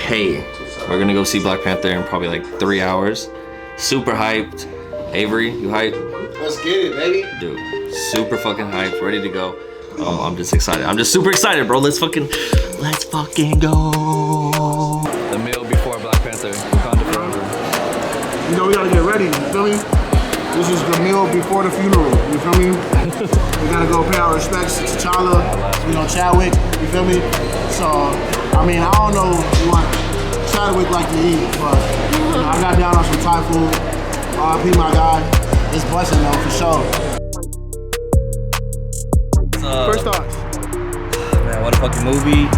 Hey, we're gonna go see Black Panther in probably like 3 hours. Super hyped. Avery, you hyped? Let's get it, baby. Dude, super fucking hyped, ready to go. I'm just excited. I'm just super excited, bro. Let's fucking go. The meal before Black Panther, Wakanda Forever. You know, we gotta get ready, you feel me? This is the meal before the funeral, you feel me? We gotta go pay our respects to T'Challa, you know, Chadwick, you feel me? So, I mean, I don't know what Chadwick like to eat, but you know, I got down on some Thai food. RIP my guy. It's blessing though, for sure. First thoughts. Man, what a fucking movie.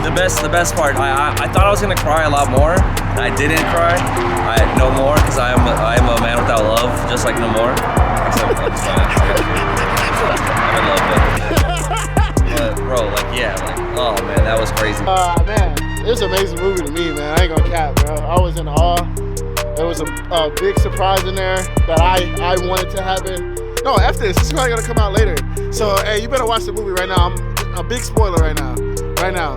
The best part, I thought I was gonna cry a lot more, and I didn't cry. No more, because I am a man without love, just like No More. Except I'm just I'm in love, but bro, like, yeah, like, oh man, that was crazy. Man, it was an amazing movie to me, man. I ain't gonna cap, bro. I was in awe. There was a big surprise in there that I wanted to happen. No, F this. This is probably gonna come out later. So, hey, you better watch the movie right now. I'm a big spoiler right now. Right now.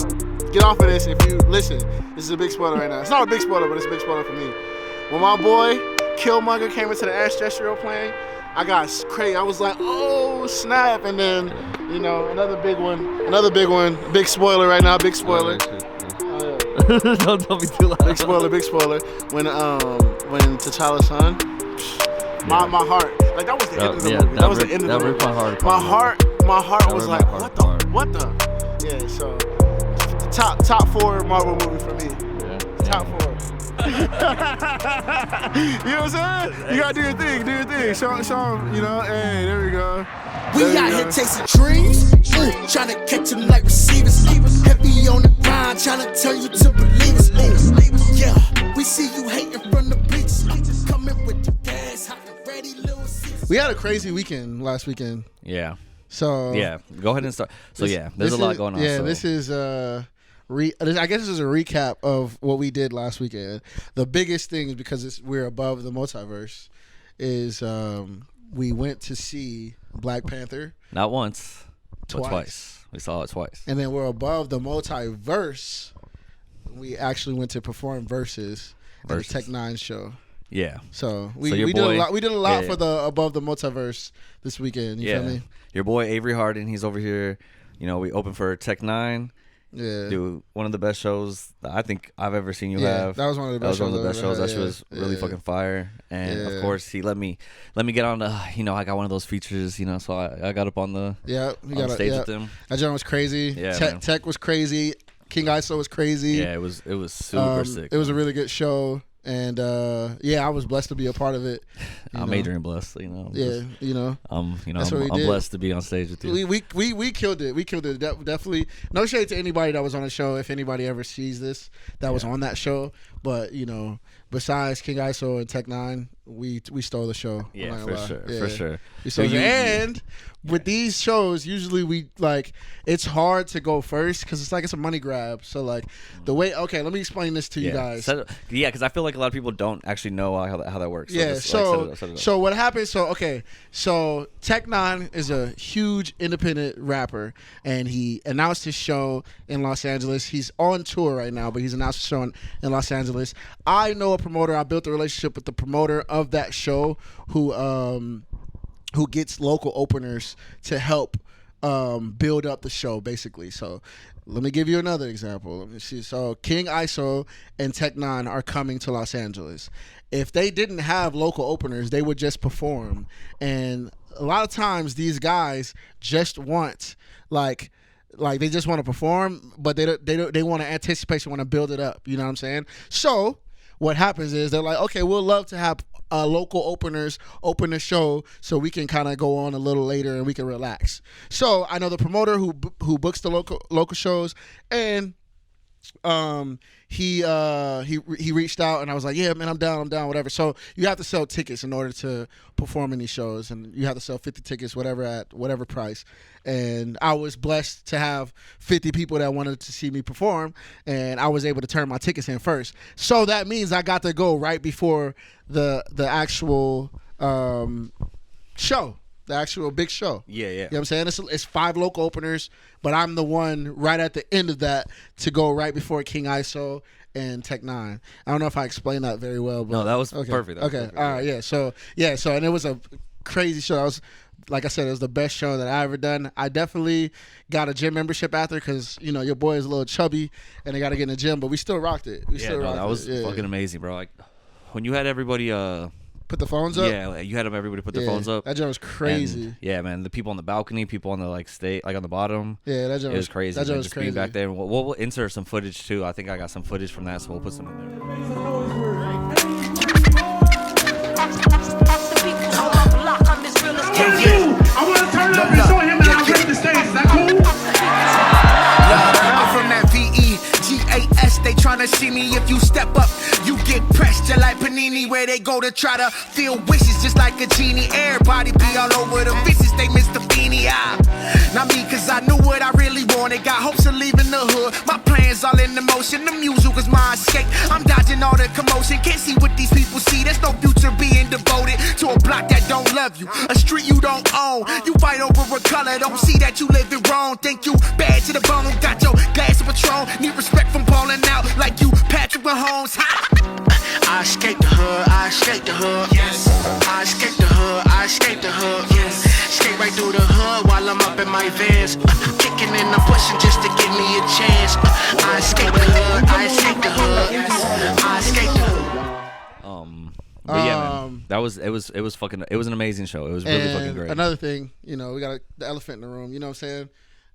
Get off of this if you listen. This is a big spoiler right now. It's not a big spoiler, but it's a big spoiler for me. When my boy Killmonger came into the Ash Gesture plane, I got crazy. I was like, oh snap! And then, you know, another big one. Big spoiler right now. Big spoiler. Don't be too loud. Big spoiler. When T'Challa's son, my heart, like that was the end of the movie. That was the end of the movie. My heart was like, what the? Yeah. So top 4 Marvel movie for me. Yeah. Top 4. You know what I'm saying? You gotta do your thing. Show them, you know. Hey, there we go. We out here chasing dreams, trying to catch them like receivers. Heavy on the grind, trying to turn you to believers. Yeah, we see you hating from the bleachers. Coming with the gas, hot and ready, little seasons. We had a crazy weekend last weekend. Yeah. So yeah, go ahead and start. So there's a lot going on. Yeah, so. This is I guess this is a recap of what we did last weekend. The biggest thing is because we're above the multiverse. Is we went to see Black Panther. Not once, but twice. We saw it twice. And then we're above the multiverse. We actually went to perform verses at the TechN9ne show. Yeah. So we did a lot. We did a lot for the above the multiverse this weekend. You feel me? Your boy Avery Harden, he's over here. You know, we opened for TechN9ne. Yeah. Dude, one of the best shows that I think I've ever seen you have. That was one of the best shows. That shit was really fucking fire. And of course, he let me get on the, you know, I got one of those features, you know, so I got up on the stage with him. That joint was crazy. Yeah, Tech was crazy. Kingiso was crazy. Yeah, it was super sick. It was a really good show. And I was blessed to be a part of it. I'm Adrian Blest, you know. I'm blessed to be on stage with you. We killed it. We killed it. Definitely. No shade to anybody that was on the show. If anybody ever sees this, that was on that show. But you know, besides Kingiso and TechN9ne, we stole the show. Yeah, for sure. We stole it. With these shows, usually we it's hard to go first because it's a money grab. So the way, let me explain this to you guys. Because I feel like a lot of people don't actually know how that works. So what happens? So TechN9ne is a huge independent rapper, and he announced his show in Los Angeles. He's on tour right now, but he's announced a show in Los Angeles. I know a promoter. I built a relationship with the promoter of that show who gets local openers to help build up the show, basically. So let me give you another example. Let me see. So kingiso and TechN9ne are coming to Los Angeles. If they didn't have local openers, they would just perform. And a lot of times these guys just want they just want to perform, but they want to anticipation, want to build it up. You know what I'm saying? So what happens is they're like, okay, we'll love to have local openers open the show so we can kind of go on a little later and we can relax. So I know the promoter who books the local shows, and he reached out, and I was like, yeah, man, I'm down, whatever. So you have to sell tickets in order to perform in these shows, and you have to sell 50 tickets, whatever, at whatever price. And I was blessed to have 50 people that wanted to see me perform, and I was able to turn my tickets in first. So that means I got to go right before the actual show. the actual big show. Yeah. You know what I'm saying? It's 5 local openers, but I'm the one right at the end of that to go right before King ISO and TechN9ne. I don't know if I explained that very well. But, No, that was okay. perfect. That was perfect. All right. Yeah. So and it was a crazy show. I was, like I said, it was the best show that I ever done. I definitely got a gym membership after because, you know, your boy is a little chubby and they got to get in the gym, but we still rocked it. That was fucking amazing, bro. Like, when you had everybody put the phones up? Yeah, you had everybody put their phones up. That joint was crazy. And, yeah, man. The people on the balcony, people on the on the bottom. Yeah, that joint was crazy. That joint was just crazy. being back there. We'll insert some footage too. I think I got some footage from that, so we'll put some in there. I want to turn it up and show him how I break the stage. Is that cool? I'm from that VEGAS. They tryna see me if you step up. You get pressed just like Panini, where they go to try to fill wishes just like a genie. Everybody be all over the bitches, they miss the beanie. Not me, cause I knew what I really wanted. Got hopes of leaving the hood. My plans all in the motion. The music was my escape. I'm dodging all the commotion. Can't see what these people see. There's no future being devoted to a block that don't love you, a street you don't own. You fight over a color, don't see that you living wrong. Think you bad to the bone. Got your glass of Patron. Need respect from falling out like you Patrick Mahomes. I escaped the hood, I escaped the hood. Yes. I escaped the hood, I escaped the hood. Yes. Escape right through the hood while I'm up in my vans. Kicking and I'm pushing just to give me a chance. I escaped the hood, I escaped the hood. I escaped the hood. But yeah, man, it was an amazing show. It was really fucking great. Another thing, you know, we got the elephant in the room. You know what I'm saying?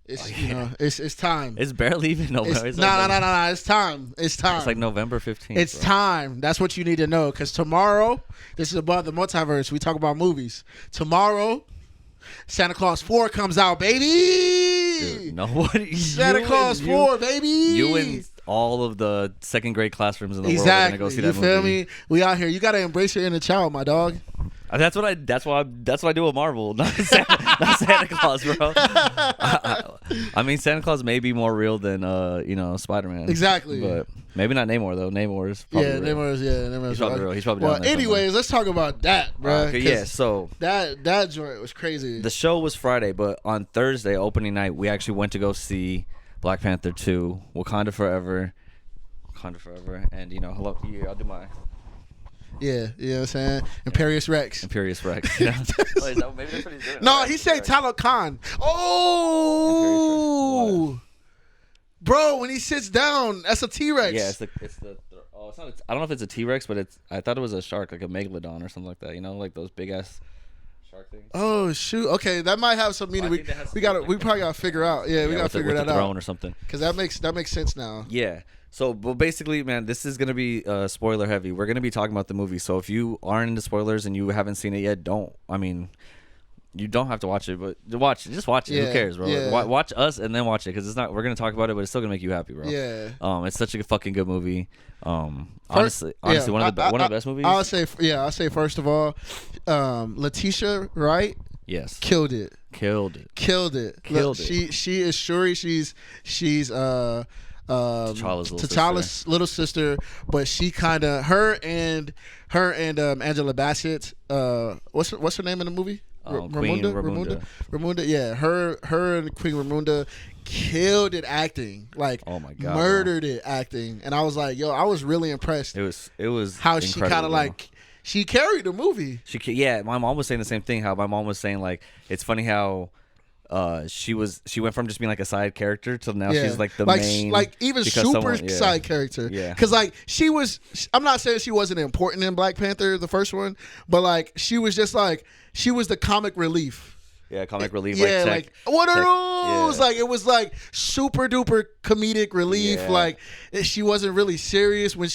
It's you know, it's time. It's barely even November. No. It's time. It's time. It's like November 15th. It's time. That's what you need to know. Because tomorrow, this is Above the Multiverse. We talk about movies. Tomorrow, Santa Claus 4 comes out, baby. Dude, nobody. Santa Claus 4, baby. You and all of the second grade classrooms in the world are gonna go see that movie. You feel me? We out here. You gotta embrace your inner child, my dog. That's what I do with Marvel, not Santa Claus, bro. I mean, Santa Claus may be more real than Spider-Man. Exactly. But maybe not Namor though. Namor is probably real. Namor's He's probably real. He's probably down there anyways, somewhere. let's talk about that, bro. Okay, yeah. So that joint was crazy. The show was Friday, but on Thursday, opening night, we actually went to go see Black Panther 2, Wakanda Forever, and hello. Yeah, I'll do my. Yeah, you know what I'm saying? Imperious Rex. Yeah. Maybe that's what he's doing. No, he said Talon Khan. Oh, bro, when he sits down, that's a T-Rex. Yeah, it's the. It's not. I don't know if it's a T-Rex, but I thought it was a shark, like a megalodon or something like that. You know, like those big ass shark things. Oh shoot. Okay, that might have some meaning. We probably gotta figure out. Yeah, we gotta figure that out. Throne or something. Because that makes sense now. Yeah. So, but basically, man, this is gonna be spoiler heavy. We're gonna be talking about the movie. So if you aren't into spoilers and you haven't seen it yet, you don't have to watch it, but just watch it. Yeah, Who cares, bro? yeah. Like, watch us and then watch it, because it's not. We're gonna talk about it, but it's still gonna make you happy, bro. Yeah. It's such a fucking good movie. Honestly, one of the best movies. I'll say first of all, Letitia Wright. Yes. Killed it. Look, she is Shuri. She's T'Challa's little sister, but she kind of her and Angela Bassett. What's her name in the movie? Ramunda. Yeah, her and Queen Ramunda killed it acting. Like, oh my god, murdered it acting. And I was like, yo, I was really impressed. It was how she kind of like she carried the movie. Yeah, my mom was saying the same thing. How my mom was saying, like, it's funny how she went from just being like a side character to now she's like the main, like even super side character. Yeah, because like she was. I'm not saying she wasn't important in Black Panther, the first one, but like she was just like she was the comic relief. Yeah, comic relief. Yeah, like what are those? Yeah. Like it was like super duper comedic relief. Yeah. Like she wasn't really serious when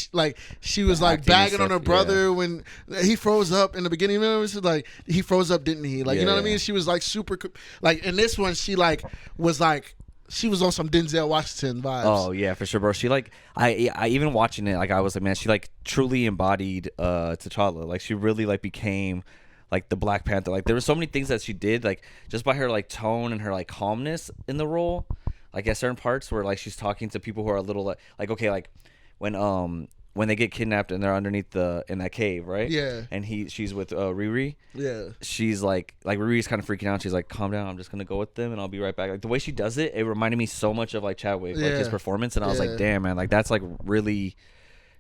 she was like bagging on her brother when he froze up in the beginning. Remember, it was like he froze up, didn't he? Like you know what I mean? She was like super like in this one she was on some Denzel Washington vibes. Oh yeah, for sure, bro. She like I even watching it, like I was like, man, she like truly embodied T'Challa. Like she really like became like the Black Panther. Like there were so many things that she did, like just by her like tone and her like calmness in the role. Like at certain parts where like she's talking to people who are a little like okay, like when when they get kidnapped and they're underneath in that cave, right? Yeah. And she's with Riri. Yeah. She's like Riri's kind of freaking out. She's like, calm down. I'm just gonna go with them and I'll be right back. Like the way she does it, it reminded me so much of like Chadwick, like his performance. And I was like, damn, man, like that's like really,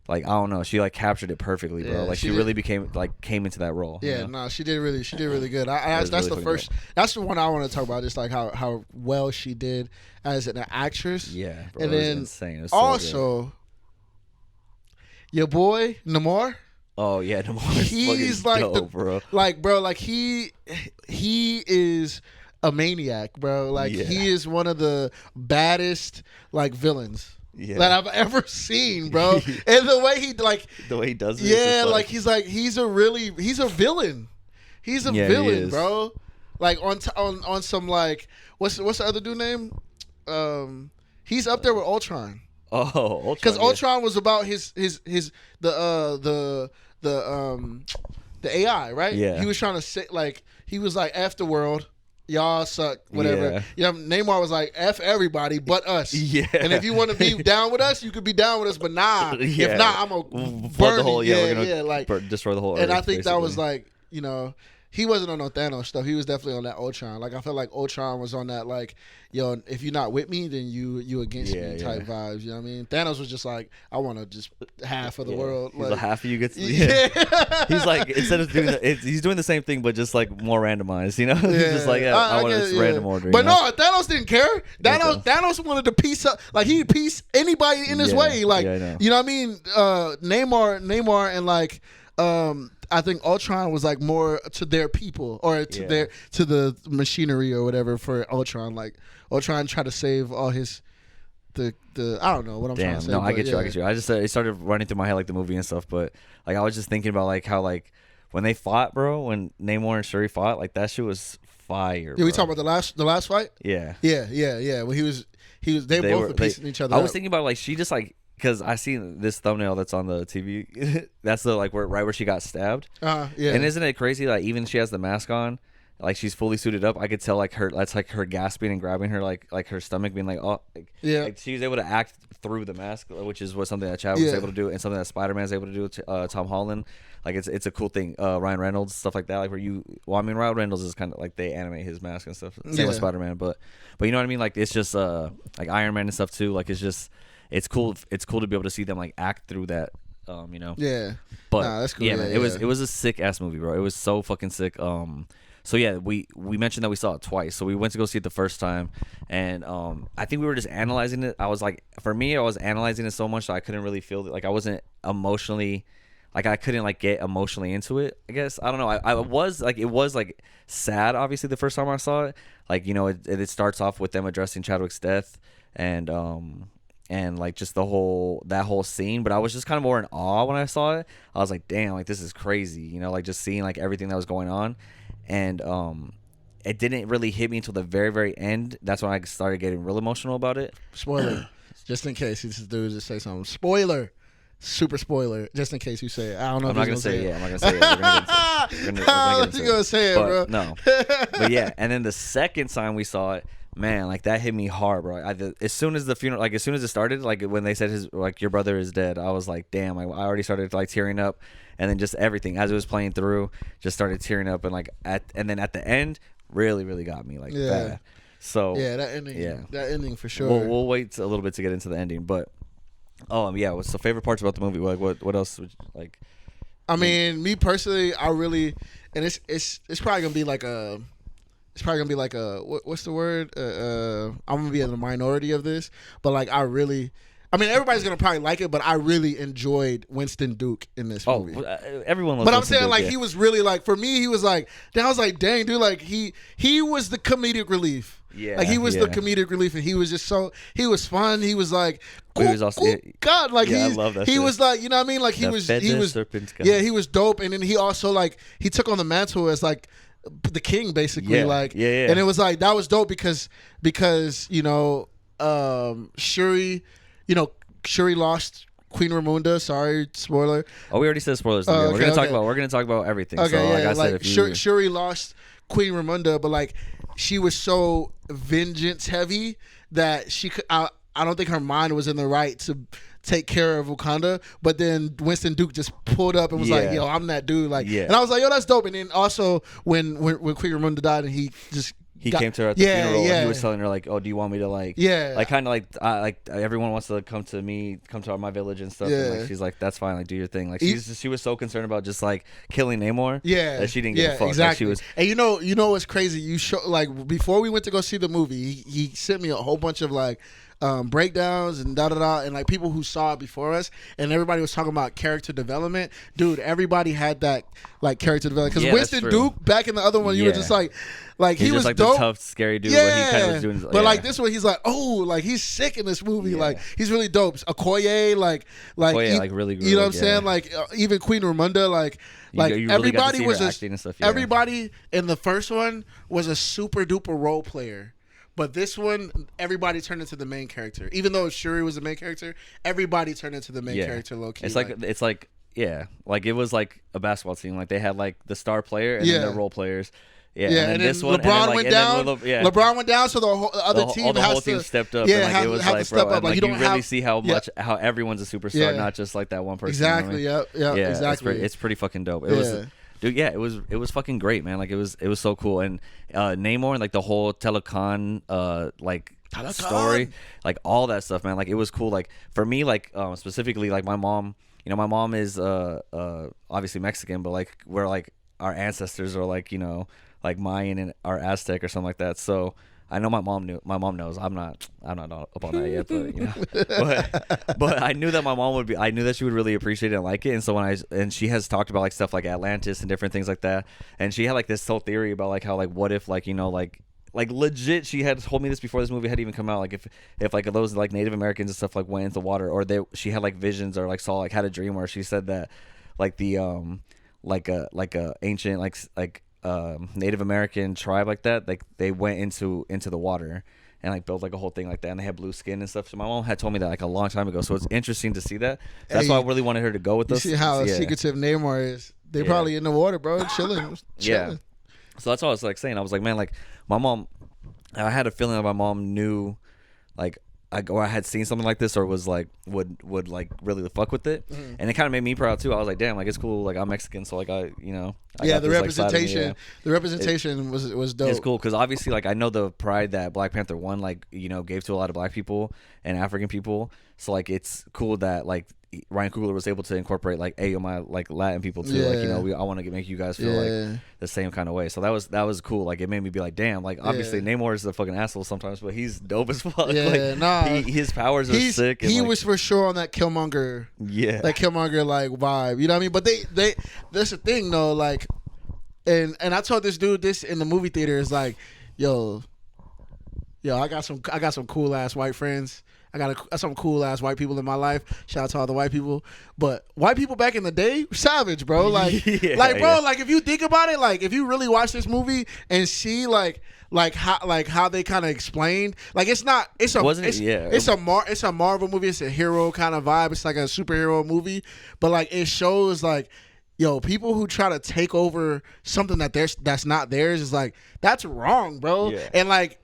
like I don't know, she like captured it perfectly, bro. Like she really came into that role. Yeah, you know? no, she did really good. That's really the first. That's the one I want to talk about. Just like how well she did as an actress. Yeah, bro, and it then was insane. It was so also. good. Your boy Namor. Oh yeah, Namor's he's like dope, bro. Like bro, like he is a maniac, bro. Like he is one of the baddest like villains that I've ever seen, bro. And the way he does it. Yeah, like he's a villain. He's a villain, bro. Like on some like what's the other dude name? He's up there with Ultron. Oh, Ultron. Because Ultron was about the AI, right? Yeah. He was trying to say he was like F the world, y'all suck, whatever. Yeah. Namor was like F everybody but us. Yeah. And if you want to be down with us, you could be down with us, but nah. Yeah. If not, I'm gonna burn the whole. Destroy the whole. And Earth, I think basically. that was like, you know. He wasn't on no Thanos stuff. He was definitely on that Ultron. Like I feel like Ultron was on that like, yo, if you're not with me, then you against me type vibes. You know what I mean? Thanos was just like, I want to just half of the world. He's like, like half of you gets. He's like instead of doing he's doing the same thing, but just like more randomized. You know? He's just like I want this random order. But no, Thanos didn't care. Thanos wanted to piece up. Like he piece anybody in his way. Like you know what I mean? Namor and like. I think Ultron was like more to their people or to the machinery or whatever for Ultron. Like Ultron tried to save all his the I don't know what I'm trying to say. No, I get you. I just it started running through my head like the movie and stuff, but like I was just thinking about like how like when they fought, bro, when Namor and Shuri fought, like that shit was fire. Yeah, we talking about the last fight. Yeah. When they both were piecing each other. I was thinking about like she just like. Because I seen this thumbnail that's on the TV. That's the like right where she got stabbed. Yeah. And isn't it crazy? Like even she has the mask on, like she's fully suited up. I could tell like that's like her gasping and grabbing her like her stomach being like like she's able to act through the mask, which is something that Chad was able to do, and something that Spider-Man's able to do. Tom Holland, like it's a cool thing. Ryan Reynolds, stuff like that. Like Ryan Reynolds is kind of like they animate his mask and stuff. Same with Spider-Man, but you know what I mean? Like it's just like Iron Man and stuff too. Like it's just. It's cool. It's cool to be able to see them like act through that, you know. Yeah. But that's cool. Yeah, man, it was a sick ass movie, bro. It was so fucking sick. So yeah, we mentioned that we saw it twice. So we went to go see it the first time, and I think we were just analyzing it. I was like, for me, I was analyzing it so much that I couldn't really feel it. Like I wasn't emotionally, like I couldn't like get emotionally into it. I guess I don't know. I was like, it was like sad. Obviously, the first time I saw it, like you know, it starts off with them addressing Chadwick's death, and like just that whole scene, but I was just kind of more in awe when I saw it. I was like, damn, like this is crazy, you know, like just seeing like everything that was going on, and it didn't really hit me until the very, very end. That's when I started getting real emotional about it. Spoiler, just in case this dude just say something. Spoiler, super spoiler, just in case you say it. I don't know. I'm not gonna say it. I'm not gonna say it. We're gonna get into it. You gonna say it, bro? No, but yeah. And then the second time we saw it. Man, like that hit me hard, bro. As soon as the funeral, like as soon as it started, like when they said your brother is dead, I was like, damn. I already started like tearing up, and then just everything as it was playing through, just started tearing up, and like and then at the end, really, really got me like bad. So that ending for sure. We'll wait a little bit to get into the ending, but what's the favorite parts about the movie? Like what else? Like, I mean, me personally, I really, and it's probably gonna be like a. It's probably gonna be like what's the word? I'm gonna be in the minority of this, but like everybody's gonna probably like it, but I really enjoyed Winston Duke in this movie. Everyone loves. But I'm Winston saying Duke, like he was really like, for me, he was like, I was like, dang dude, like he was the comedic relief. Yeah, like he was the comedic relief, and he was just he was fun. He was like, cool, he was also, God, like I love that he shit. was like, you know what I mean? Like he was he was dope, and then he also like he took on the mantle as like the king basically, and it was like that was dope because you know Shuri lost Queen Ramonda. Sorry, spoiler. Oh, we already said spoilers. We're gonna talk about everything. Okay, so like I said, if Shuri lost Queen Ramonda, but like she was so vengeance heavy that she could. I don't think her mind was in the right take care of Wakanda, but then Winston Duke just pulled up and was like, yo, I'm that dude. Like, Yeah. and I was like, yo, that's dope. And then also when Queen Ramonda died and he just came to her at the funeral and he was telling her like, oh, do you want me to like kind of like everyone wants to come to my village and stuff, and like she's like, that's fine, like do your thing. Like she was so concerned about just like killing Namor that she didn't give a fuck. Exactly. Like, she was, and you know what's crazy, you show like before we went to go see the movie, he sent me a whole bunch of like breakdowns and and like people who saw it before us, and everybody was talking about character development. Dude, everybody had that like character development, because Winston Duke back in the other one, you were just like he was like dope, the tough scary dude, but he kind of was doing, but like this one he's like, oh, like he's sick in this movie, like he's really dope. Okoye like really grew, you know what I'm saying, like even Queen Ramonda, like you everybody really was everybody in the first one was a super duper role player. But this one, everybody turned into the main character. Even though Shuri was the main character, everybody turned into the main character low key. It's like it was like a basketball team. Like they had like the star player and then the role players. Yeah, and then this one, LeBron went down. LeBron went down, so the other team stepped up. Yeah, and like, it was like, step up. Like you don't really see how everyone's a superstar, not just like that one person. Exactly. You know what I mean? Yeah. Exactly. It's pretty fucking dope. It was. Dude, it was fucking great, man. Like it was so cool, and Namor and like the whole Telecon story, like all that stuff, man. Like it was cool. Like for me, like specifically, like my mom is obviously Mexican, but like we're like our ancestors are like like Mayan and our Aztec or something like that. So I know my mom knows. I'm not up on that yet, but but I knew that my mom would be. I knew that she would really appreciate it and like it. And so and she has talked about like stuff like Atlantis and different things like that. And she had like this whole theory about like how like what if like like legit, she had told me this before this movie had even come out. Like if like those like Native Americans and stuff like went into water, or she had like visions or like saw like had a dream where she said that like the like a ancient like Native American tribe like that, like they went into the water and like built like a whole thing like that, and they had blue skin and stuff. So my mom had told me that like a long time ago. So it's interesting to see that. So that's why I really wanted her to go with us. You see how secretive Namor is. They probably in the water, bro, chilling. Yeah. So that's all I was like saying. I was like, man, like my mom, I had a feeling that my mom knew, like I had seen something like this, or was like would like really fuck with it, and it kind of made me proud too. I was like, damn, like it's cool. Like I'm Mexican, so like I got the this, representation, like, the representation was dope. It's cool because obviously, like I know the pride that Black Panther 1 like gave to a lot of Black people and African people. So like it's cool that like Ryan Coogler was able to incorporate like my like Latin people too. Like I want to make you guys feel like the same kind of way. So that was cool. Like it made me be like, damn. Like obviously Namor is a fucking asshole sometimes, but he's dope as fuck. His powers are sick. And he was for sure on that Killmonger. Yeah, that Killmonger like vibe. You know what I mean? But they that's the thing though. Like, and I told this dude this in the movie theater. Is like, yo, I got some cool ass white friends. I got some cool ass white people in my life. Shout out to all the white people. But white people back in the day, savage, bro. Like, bro, like if you think about it, like if you really watch this movie and see like how they kind of explained, like it's a Marvel movie. It's a hero kind of vibe. It's like a superhero movie, but like it shows like, yo, people who try to take over something that's not theirs is like, that's wrong, bro. Yeah. And like,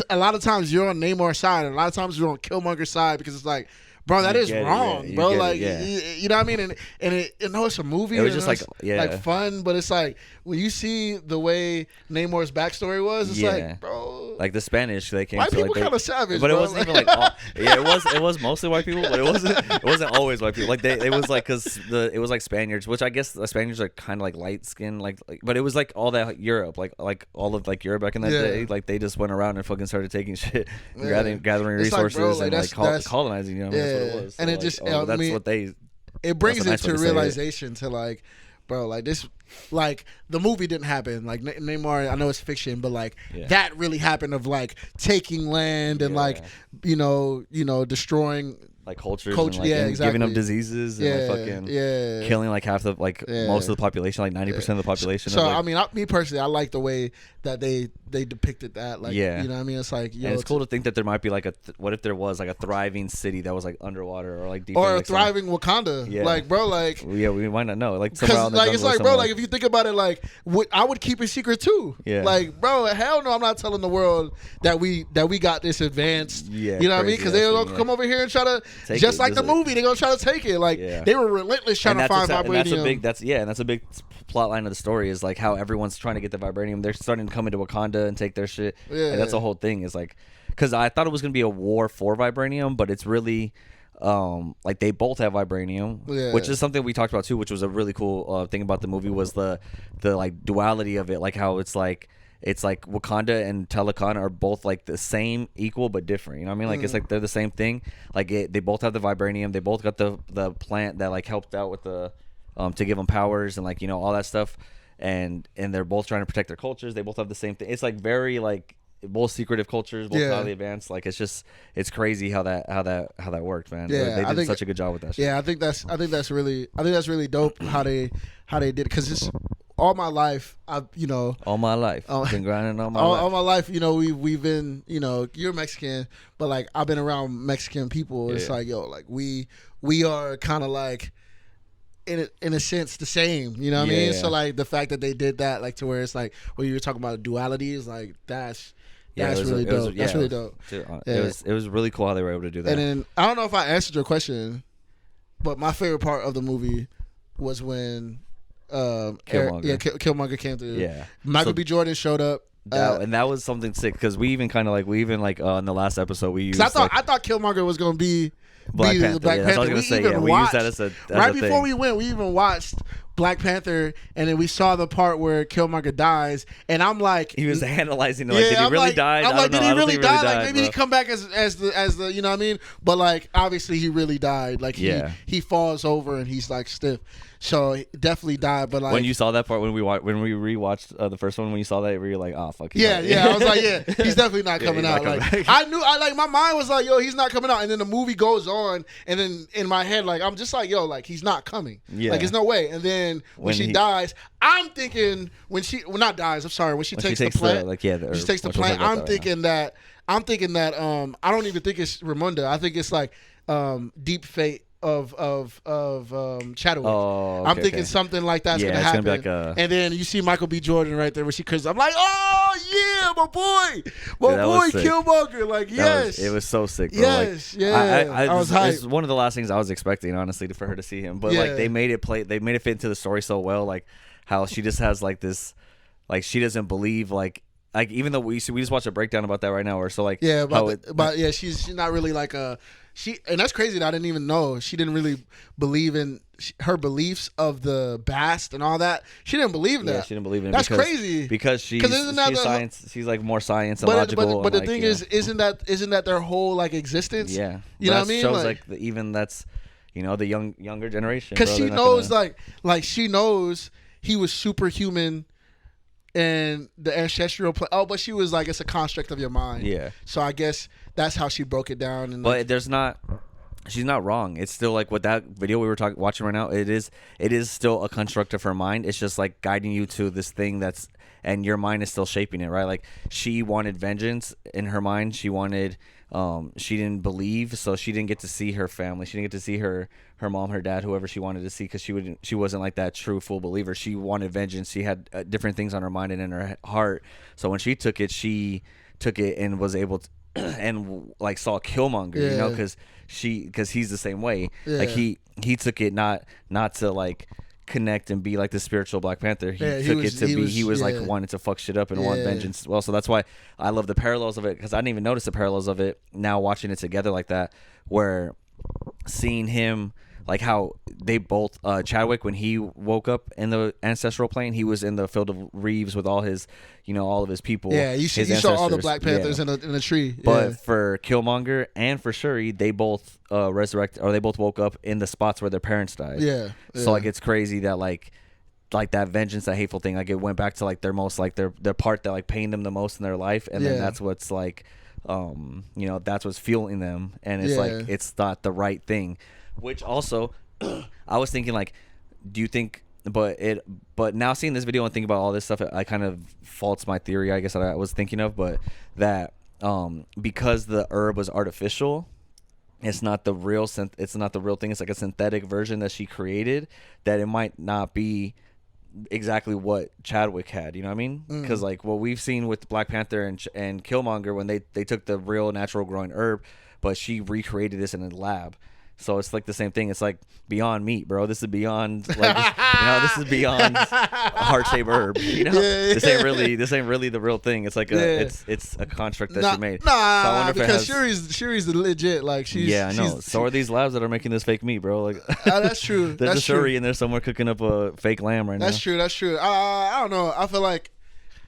a lot of times you're on Namor's side, and a lot of times you're on Killmonger's side, because it's like, bro, that is wrong, bro. Like, you know what I mean? And it's a movie. It was just like fun, but it's like when you see the way Namor's backstory was, it's like, bro, like the Spanish, they came. White to, people like, kind of savage, but bro. It wasn't even like it was mostly white people, but it wasn't always white people. Like it was like it was like Spaniards, which I guess the Spaniards are kind of like light skin, like but it was like all that Europe, like all of like Europe back in that day, like they just went around and fucking started taking shit, gathering resources, and like colonizing. You know, that's what it was. So, and it like, just, that's what they. It brings it to realization to like, bro, like this, like the movie didn't happen. Like Namor, I know it's fiction, but like that really happened, of like taking land and like, destroying like cultures, and, like, and giving them diseases and like fucking killing like half the most of the population, like 90% of the population. So like, I mean, me personally, I like the way that they depicted that. Like, you know what I mean? It's like, and it's cool to think that there might be like what if there was like a thriving city that was like underwater or like deep, or a thriving Wakanda. Like, bro, like we might not know. Like, because like it's like, bro, like if you think about it, like I would keep it secret too. Like, bro, hell no, I'm not telling the world that we got this advanced. You know what I mean? Because they'll come over here and try to just like the movie, they're gonna try to take it. Like they were relentless trying to find vibranium. And that's a big plot line of the story is like how everyone's trying to get the vibranium. They're starting to come into Wakanda and take their shit. Yeah, and that's the whole thing. Is like, because I thought it was gonna be a war for vibranium, but it's really. Like they both have vibranium, which is something we talked about too, which was a really cool thing about the movie was the like duality of it, like how it's like Wakanda and Telekan are both like the same, equal but different. You know what I mean? Like it's like they're the same thing. Like they both have the vibranium. They both got the plant that like helped out with the to give them powers and like all that stuff. And they're both trying to protect their cultures. They both have the same thing. It's like very like. Both secretive cultures, both highly advanced. Like it's crazy how that worked, man. Yeah, they did such a good job with that shit. Yeah, I think that's really dope how they did it, because it's all my life all my life been grinding all my life. We've been you're Mexican, but like I've been around Mexican people. It's like like we are kind of like in a sense the same. You know what I mean? So like the fact that they did that, like to where it's like when you were talking about duality, is like that's really dope. That's really dope. It was really cool how they were able to do that. And then I don't know if I answered your question, but my favorite part of the movie was when Killmonger came through. Yeah, Michael B. Jordan showed up. And that was something sick, because we even in the last episode we used. I thought Killmonger was gonna be Black Panther. Black Panther. That's what I was gonna say. We used that as a right before we went. We even watched Black Panther, and then we saw the part where Killmonger dies, and I'm like, he was analyzing it. Like, did he really die? I'm like, did he really die? Like maybe he come back as the you know what I mean? But like obviously he really died. Like he falls over and he's like stiff. So he definitely died. But like when you saw that part, when we rewatched the first one, when you saw that, were you like, oh fuck? Yeah. I was like, he's definitely not coming out. Like I knew, my mind was like, yo, he's not coming out. And then the movie goes on, and then in my head, like I'm just like, yo, like he's not coming. Yeah. Like there's no way. And then when she dies, I'm thinking when she takes the plant, she takes the plant. I'm thinking that I don't even think it's Ramonda. I think it's like Deep Fate of Chadwick. Oh, okay, I'm thinking something like that's gonna happen. Gonna be like and then you see Michael B. Jordan right there, because I'm like, oh yeah, my boy Killmonger. Like it was so sick, bro. Yes, like, I was hyped. It's one of the last things I was expecting, honestly, for her to see him. But like they made it fit into the story so well. Like how she just has like this, like she doesn't believe like even though we just watched a breakdown about that right now, or so like she's not really like a. And that's crazy that I didn't even know. She didn't really believe in her beliefs of the Bast and all that. She didn't believe in that. Yeah, she didn't believe in it. That's crazy. Because she's science. She's like more science and logical. But the thing is, isn't that their whole like existence? Yeah. You know what I mean? Shows even that's, the younger generation. Because she knows like she knows he was superhuman. And the ancestral but she was like, it's a construct of your mind. Yeah. So I guess that's how she broke it down. And but she's not wrong. It's still like what that video we were watching right now. It is still a construct of her mind. It's just like guiding you to this thing and your mind is still shaping it, right? Like she wanted vengeance in her mind. She wanted, she didn't believe, so she didn't get to see her family. She didn't get to see her mom, her dad, whoever she wanted to see, because she wasn't like that true full believer. She wanted vengeance. She had different things on her mind and in her heart. So when she took it and was able to, and like saw Killmonger, because he's the same way. Yeah. Like he took it not to like connect and be like the spiritual Black Panther. He was like wanting to fuck shit up and want vengeance as well. So that's why I love the parallels of it, because I didn't even notice the parallels of it now watching it together like that, where seeing him, like how they both Chadwick, when he woke up in the ancestral plane, he was in the field of Reeves with all his all of his people. Yeah, you saw all the Black Panthers in a tree. But for Killmonger and for Shuri, they both they both woke up in the spots where their parents died. Yeah. So like it's crazy that like that vengeance, that hateful thing, like it went back to like their most like their part that like pained them the most in their life, and then that's what's like that's what's fueling them, and it's like it's not the right thing. Which also, I was thinking like, do you think? But now seeing this video and thinking about all this stuff, I kind of faults my theory, I guess, that I was thinking of. But that because the herb was artificial, it's not the real thing. It's like a synthetic version that she created. That it might not be exactly what Chadwick had. You know what I mean? Because like what we've seen with Black Panther and Killmonger, when they took the real natural growing herb. but she recreated this in a lab. So it's like the same thing. It's like beyond meat, bro. This is beyond like this is beyond heart-shaped herb. This ain't really the real thing. It's like it's a construct that she made. Nah, so I wonder because if Shuri's legit. Like she's I know. So are these labs that are making this fake meat, bro. Like that's true. There's a Shuri in there somewhere cooking up a fake lamb right now. That's true. I don't know. I feel like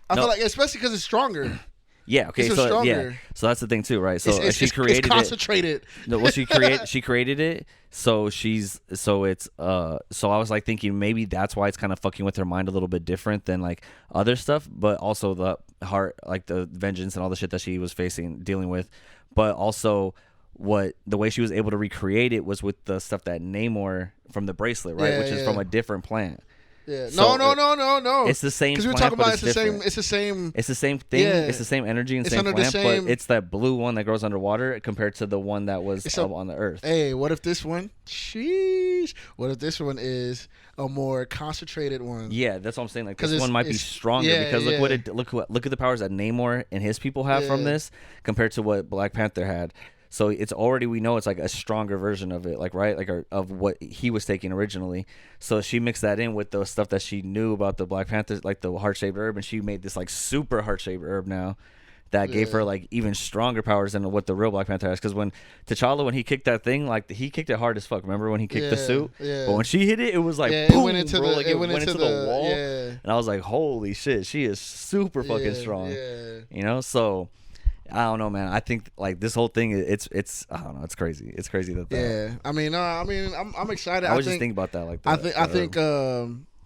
especially because it's stronger. Yeah. Okay. It's so stronger. So that's the thing too, right? So she it's created concentrated. No, well, she created it. So I was like thinking maybe that's why it's kind of fucking with her mind a little bit different than like other stuff, but also the heart, like the vengeance and all the shit that she was dealing with, but also the way she was able to recreate it was with the stuff that Namor from the bracelet, right? Which is from a different plant. Yeah. So No. It's the same. Because we were plant, talking about it's the same. It's the same. It's the same thing. Yeah. It's the same energy and It's same under the plant, same- but it's that blue one that grows underwater compared to the one that was on the earth. Hey, what if this one? Sheesh. What if this one is a more concentrated one? Yeah, that's what I'm saying. Like 'Cause this one might be stronger because look at the powers that Namor and his people have from this compared to what Black Panther had. So it's already, we know it's like a stronger version of it, like, right? Like of what he was taking originally. So she mixed that in with the stuff that she knew about the Black Panther, like the heart-shaped herb, and she made this like super heart-shaped herb now that gave her like even stronger powers than what the real Black Panther has. Because when T'Challa, when he kicked that thing, like he kicked it hard as fuck. Remember when he kicked the suit? Yeah. But when she hit it, it was like boom, it went into bro, the, like it went into the wall. Yeah. And I was like, holy shit, she is super fucking strong. Yeah. You know, so I don't know, man. I think like this whole thing, it's I don't know, it's crazy. It's crazy that. Yeah, I'm excited. I was just thinking about that, like that.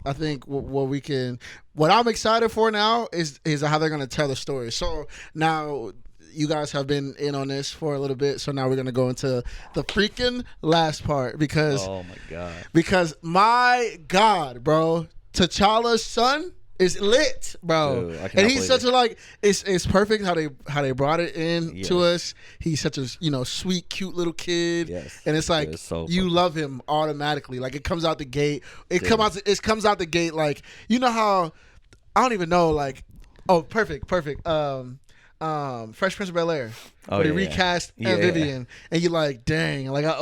I think what I'm excited for now is how they're gonna tell the story. So now you guys have been in on this for a little bit, so now we're gonna go into the freaking last part because my God, bro, T'Challa's son is lit, bro. Dude, and he's such a it's perfect how they brought it in to us. He's such a sweet, cute little kid. Yes. And it's like you love him automatically. Like it comes out the gate. It comes out the gate like, you know how, I don't even know, like, oh, perfect. Fresh Prince of Bel-Air. Where they recast Aunt Vivian, and you're like, dang, like I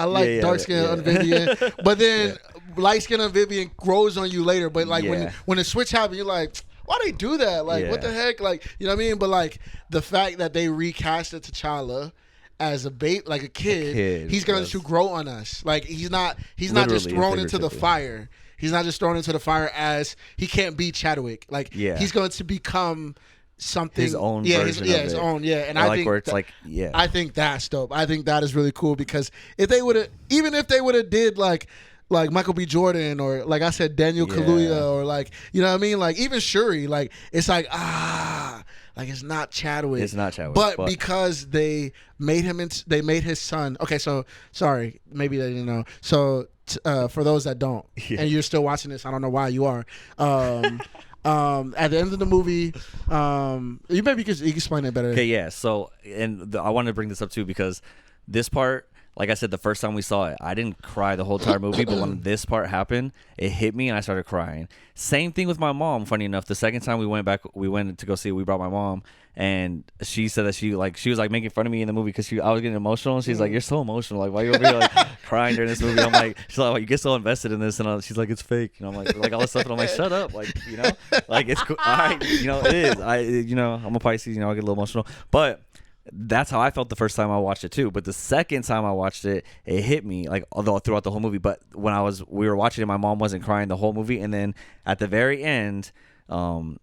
like dark skin Aunt Vivian, but then light skin Aunt Vivian grows on you later. But like when the switch happened, you're like, why they do that? Like what the heck? Like, you know what I mean? But like the fact that they recasted T'Challa as a like a kid, he's going to grow on us. Like he's not just thrown into the fire. He's not just thrown into the fire as he can't be Chadwick. Like he's going to become something, his own version of his it. own, and I think where it's I think that's dope. I think that is really cool because if they would have did like Michael B. Jordan or like I said Daniel Kaluuya or like, you know what I mean, like even Shuri, like it's like like it's not Chadwick. It's not Chadwick, but because they made his son. Okay, so sorry, maybe they didn't know. So for those that don't, and you're still watching this, I don't know why you are. At the end of the movie, you can explain it better. Okay, yeah. So, I wanted to bring this up too because this part, like I said, the first time we saw it, I didn't cry the whole entire movie, but when this part happened, it hit me and I started crying. Same thing with my mom. Funny enough, the second time we went to go see it, we brought my mom, and she said that she was like making fun of me in the movie because I was getting emotional, and she's like, "You're so emotional. Like, why are you over here like crying during this movie?" I'm like, she's like, "You get so invested in this," and she's like, "It's fake," and I'm like all this stuff, and I'm like, "Shut up," like, you know, like it's cool. All right, you know, it is. I'm a Pisces, I get a little emotional, but that's how I felt the first time I watched it too. But the second time I watched it, it hit me like although throughout the whole movie. But when we were watching it, my mom wasn't crying the whole movie, and then at the very end, when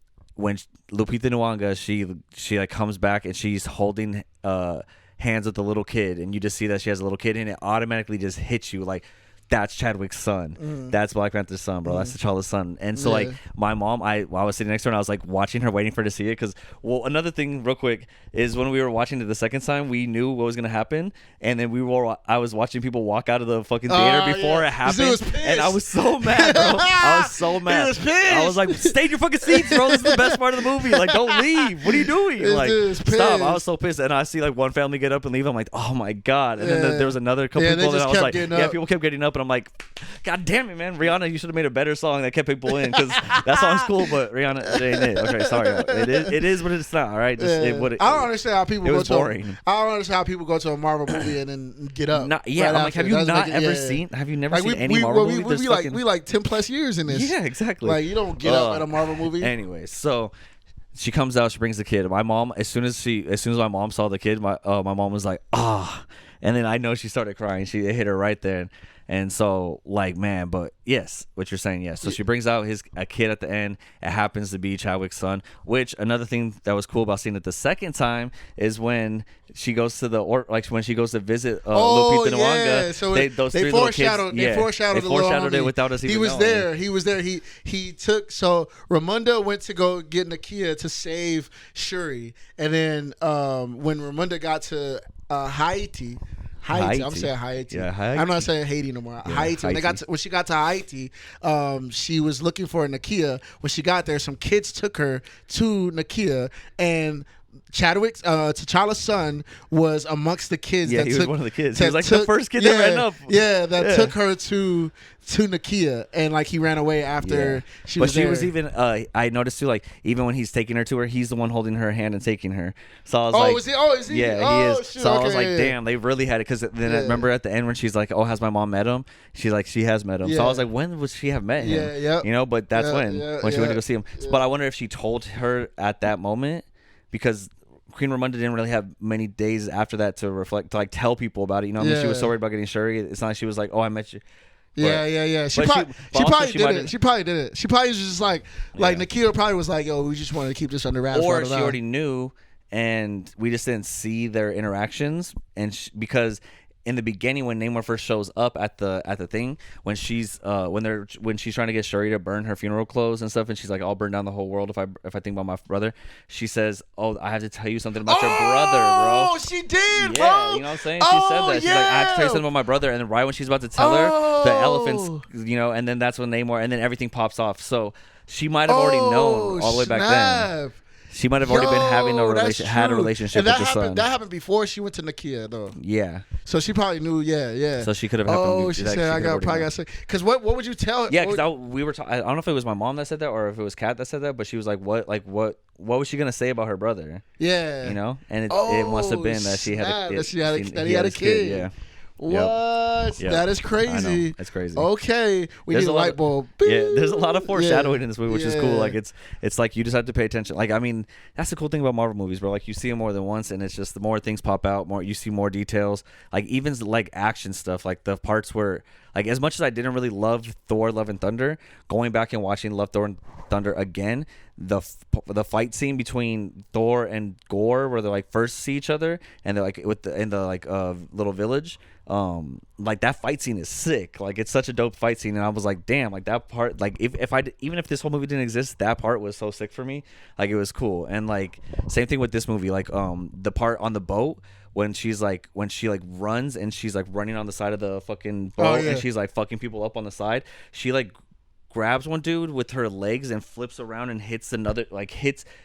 Lupita Nyong'o she like comes back and she's holding hands with the little kid, and you just see that she has a little kid, and it automatically just hits you like, that's Chadwick's son. That's Black Panther's son, bro. That's T'Challa's son. And so, like, my mom, while I was sitting next to her, and I was, like, watching her, waiting for her to see it. Because, another thing, real quick, is when we were watching it the second time, we knew what was going to happen. And then I was watching people walk out of the fucking theater before it happened. And I was so mad, bro. I was so mad. He was pissed. I was like, stay in your fucking seats, bro. This is the best part of the movie. Like, don't leave. What are you doing? Like, stop. I was so pissed. And I see, like, one family get up and leave. I'm like, oh, my God. And then there was another couple people, and I was like, people kept getting up. And I'm like, God damn it, man, Rihanna, you should have made a better song that kept people in, because that song's cool, but Rihanna, it ain't it. Okay, sorry, it is what it's not. All right, just, I don't understand how people go to. I don't understand how people go to a Marvel movie and then get up. I'm like, have you not ever seen? Have you never seen any Marvel movie? We like 10 plus years in this. Yeah, exactly. Like, you don't get up at a Marvel movie. Anyway, so she comes out, she brings the kid. My mom, as soon as my mom saw the kid, my mom was like, and then I know she started crying. It hit her right there. And so, like, man, but yes, what you're saying, yes. So she brings out a kid at the end. It happens to be Chadwick's son, which another thing that was cool about seeing it the second time is when she goes to when she goes to visit Lupita Nyong'o. So they foreshadowed it without us even knowing. He was there. He took, so Ramunda went to go get Nakia to save Shuri. And then when Ramunda got to Haiti. I'm saying Haiti. Yeah, Haiti. I'm not saying Haiti no more. Yeah, Haiti. When she got to Haiti, she was looking for Nakia. When she got there, some kids took her to Nakia, and T'Challa's son was amongst the kids. Yeah, he was one of the kids. He was like the first kid that ran up. Yeah, that took her to Nakia, and like he ran away after she was there. But she was even. I noticed too. Like even when he's taking her to her, he's the one holding her hand and taking her. So I was like, is he? Oh, is he? Yeah, he is. Shoot, so I was like, damn, they really had it. Because then I remember at the end when she's like, oh, has my mom met him? She's like, she has met him. So I was like, when would she have met him? Yeah. You know, but that's when she went to go see him. But I wonder if she told her at that moment, because Queen Ramonda didn't really have many days after that to reflect, to like tell people about it. You know, I mean, she was so worried about getting Shuri. It's not like she was like, oh, I met you. Yeah. She probably did it. She probably was just like Nakia probably was like, yo, we just wanted to keep this under wraps. Or she already knew, and we just didn't see their interactions, and because in the beginning when Namor first shows up at the thing, when she's when she's trying to get Shuri to burn her funeral clothes and stuff, and she's like, I'll burn down the whole world if I think about my brother, she says, oh, I have to tell you something about your brother, bro. Oh, she did, bro. You know what I'm saying? She said that. She's like, I have to tell you something about my brother, and then right when she's about to tell her, the elephants, you know, and then that's when Namor, and then everything pops off. So she might have already known all the way back then. She might have already been having a relationship with the son. That happened before she went to Nakia, though. Yeah. So she probably knew. Yeah. So she could have. She said, "I probably got sick." Because what would you tell? Yeah, because we were. I don't know if it was my mom that said that or if it was Kat that said that, but she was like, "What? Like what? What was she gonna say about her brother?" Yeah. You know, and it must have been that she had that he had a kid. Yeah. What? Yep. That is crazy. That's crazy. Okay, we need a light bulb. Yeah, there's a lot of foreshadowing in this movie, which is cool. Like it's like you just have to pay attention. Like I mean, that's the cool thing about Marvel movies, bro. Like you see them more than once, and it's just the more things pop out, more you see more details. Like even like action stuff, like the parts where, like as much as I didn't really love Thor: Love and Thunder, going back and watching Love, Thor and Thunder again, the fight scene between Thor and Gore, where they like first see each other, and they're like in the like little village. Like that fight scene is sick. Like it's such a dope fight scene, and I was like, damn, like that part, like even if this whole movie didn't exist, that part was so sick for me. Like it was cool. And like same thing with this movie, like the part on the boat when she runs and she's like running on the side of the fucking boat, and she's like fucking people up on the side. She like grabs one dude with her legs and flips around and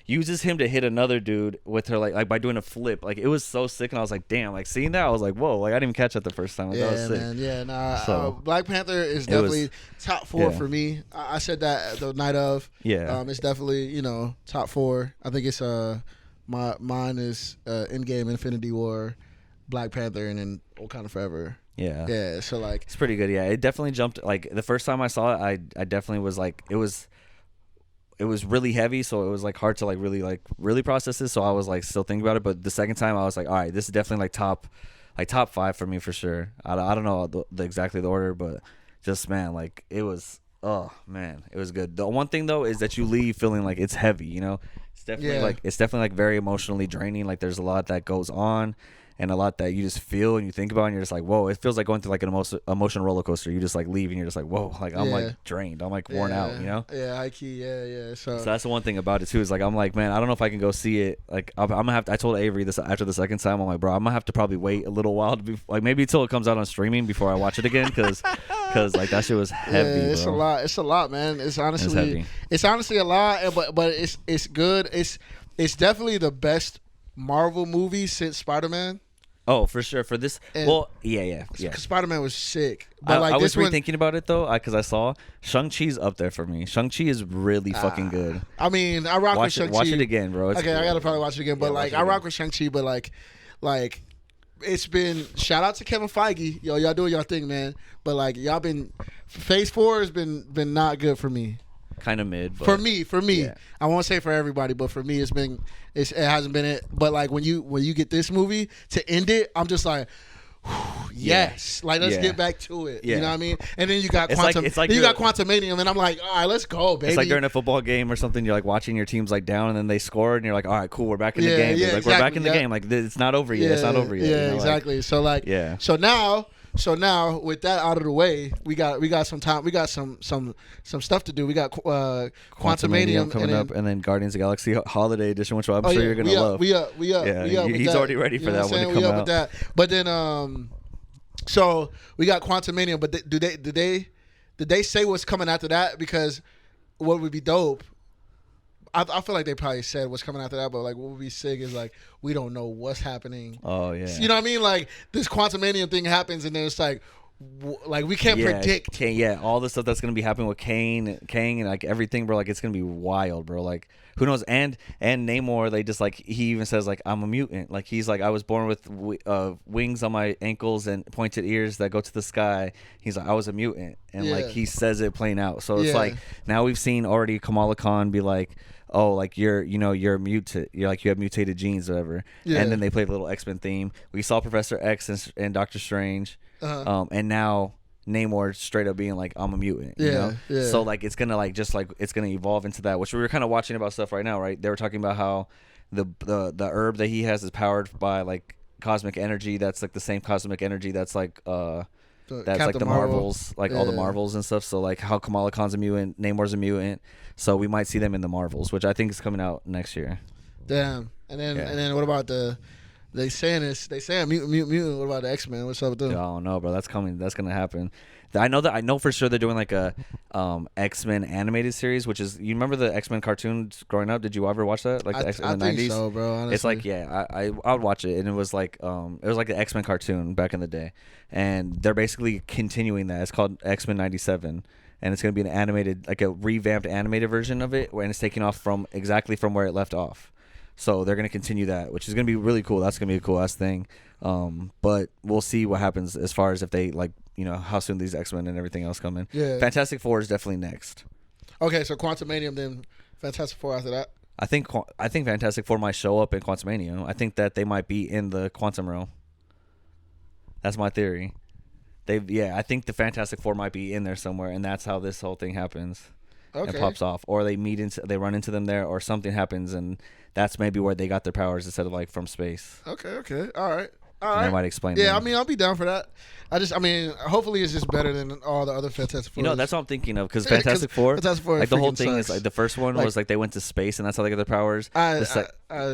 uses him to hit another dude with her like by doing a flip. Like it was so sick, and I was like, damn, like seeing that I was like, whoa, like I didn't even catch that the first time. Like, that was sick. Man, yeah, nah. So, Black Panther is definitely top 4 for me. I said that the night of. Yeah. It's definitely, top 4. I think it's mine is Endgame, Infinity War, Black Panther, and then Wakanda Forever. Yeah, so like it's pretty good. Yeah, it definitely jumped. Like the first time I saw it, I definitely was like, it was really heavy, so it was like hard to like really process it. So I was like still thinking about it. But the second time I was like, all right, this is definitely like top 5 for me for sure. I don't know exactly the order, but just man, like it was. Oh man, it was good. The one thing though is that you leave feeling like it's heavy. You know, it's definitely like very emotionally draining. Like there's a lot that goes on. And a lot that you just feel and you think about, and you're just like, whoa, it feels like going through like an emotional roller coaster. You just like leave and you're just like, whoa, like I'm like drained. I'm like worn out, you know? Yeah, high key, yeah. So that's the one thing about it too, is like, I'm like, man, I don't know if I can go see it. Like I'm gonna have to, I told Avery this after the second time, I'm like, bro, I'm gonna have to probably wait a little while to be like, maybe until it comes out on streaming before I watch it again. Cause like that shit was heavy, it's bro. It's a lot, man. It's honestly, heavy. It's honestly a lot, but it's good. It's definitely the best Marvel movie since Spider-Man. Oh, for sure. For this, And- well, yeah. Spider-Man was sick, but like I this was one. rethinking about it though, because I saw Shang-Chi's up there for me. Shang-Chi is really fucking good. I mean, I rock with Watch it, Shang-Chi. watch it again, bro. It's Okay, I good. gotta probably watch it again. But Yeah, like, watch it I rock again. with Shang-Chi. But like, it's been shout out to Kevin Feige. Yo, y'all doing y'all thing, man. But like, y'all been Phase 4 has been not good for me. Kind of mid. But For me, yeah. I won't say for everybody, but for me, it hasn't been it. But like when you get this movie to end it, I'm just like, yes, like let's Yeah. get back to it. Yeah. You know what I mean? And then you got It's like- Quantum. it's like then you you're- got Quantumanium, and I'm like, all right, let's go, baby. It's like during a football game or something. You're like watching your team's like down, and then they scored, and you're like, all right, cool, we're back in the Yeah, game. yeah, Like we're back exactly, in the yeah. game. Like it's not over yet. It's not over yet. Yeah, you know, like- exactly. So like, Yeah. So now with that out of the way, we got some time. We got some stuff to do. We got Quantumanium coming up, and then Guardians of the Galaxy Holiday Edition, which I'm sure you're gonna love. We up. Yeah, with he's that. already ready for You know that what one I'm to saying? come We up with out. that. But then so we got Quantumanium. But did they say what's coming after that? Because what would be dope. I feel like they probably said what's coming after that, but like what would be sick is like we don't know what's happening. Oh yeah. You know what I mean? Like this Quantumanium thing happens, and then it's like we can't predict. Kane, all the stuff that's gonna be happening with Kang, and like everything, bro. Like it's gonna be wild, bro. Like who knows? And Namor, they just like he even says like I'm a mutant. Like he's like I was born with wings on my ankles and pointed ears that go to the sky. He's like I was a mutant, and like Yeah. he says it plain out. So it's Yeah. like now we've seen already Kamala Khan be like, oh, like you're a mutant. You're like you have mutated genes, or whatever. Yeah. And then they played a little X-Men theme. We saw Professor X and Doctor Strange. Uh-huh. And now Namor straight up being like I'm a mutant. You Yeah, know? yeah. So like it's gonna like just like it's gonna evolve into that, which we were kind of watching about stuff right now, right? They were talking about how the herb that he has is powered by like cosmic energy. That's like the same cosmic energy that's like that's like Captain the Marvel. Marvels, like all the Yeah. Marvels and stuff. So like how Kamala Khan's a mutant, Namor's a mutant. So we might see them in the Marvels, which I think is coming out next year. Damn. And then Yeah. and then what about they saying mutant. What about the X-Men? What's up with them? I don't know, bro. That's coming. That's gonna happen. I know for sure they're doing like a X-Men animated series, which is you remember the X-Men cartoons growing up? Did you ever watch that? Like the X-Men in the I think 90s? so, bro. Honestly. It's like I would watch it, and it was like the X-Men cartoon back in the day, and they're basically continuing that. It's called X-Men 97, and it's gonna be an animated, like a revamped animated version of it, and it's taking off from where it left off. So they're gonna continue that, which is gonna be really cool. That's gonna be a cool ass thing. But we'll see what happens as far as if they like, how soon these X-Men and everything else come in. Yeah. Fantastic Four is definitely next. Okay, so Quantumanium, then Fantastic Four after that. I think Fantastic Four might show up in Quantumania. I think that they might be in the quantum realm. That's my theory. I think the Fantastic Four might be in there somewhere, and that's how this whole thing happens. Okay. And pops off, or they run into them there, or something happens, and that's maybe where they got their powers instead of like from space. Okay. All right. And they might explain. Yeah, them. I mean, I'll be down for that. Hopefully it's just better than all the other Fantastic Four. That's what I'm thinking of, because Fantastic Four, like the whole freaking thing is sucks. like the first one was like they went to space, and that's how they got their powers. I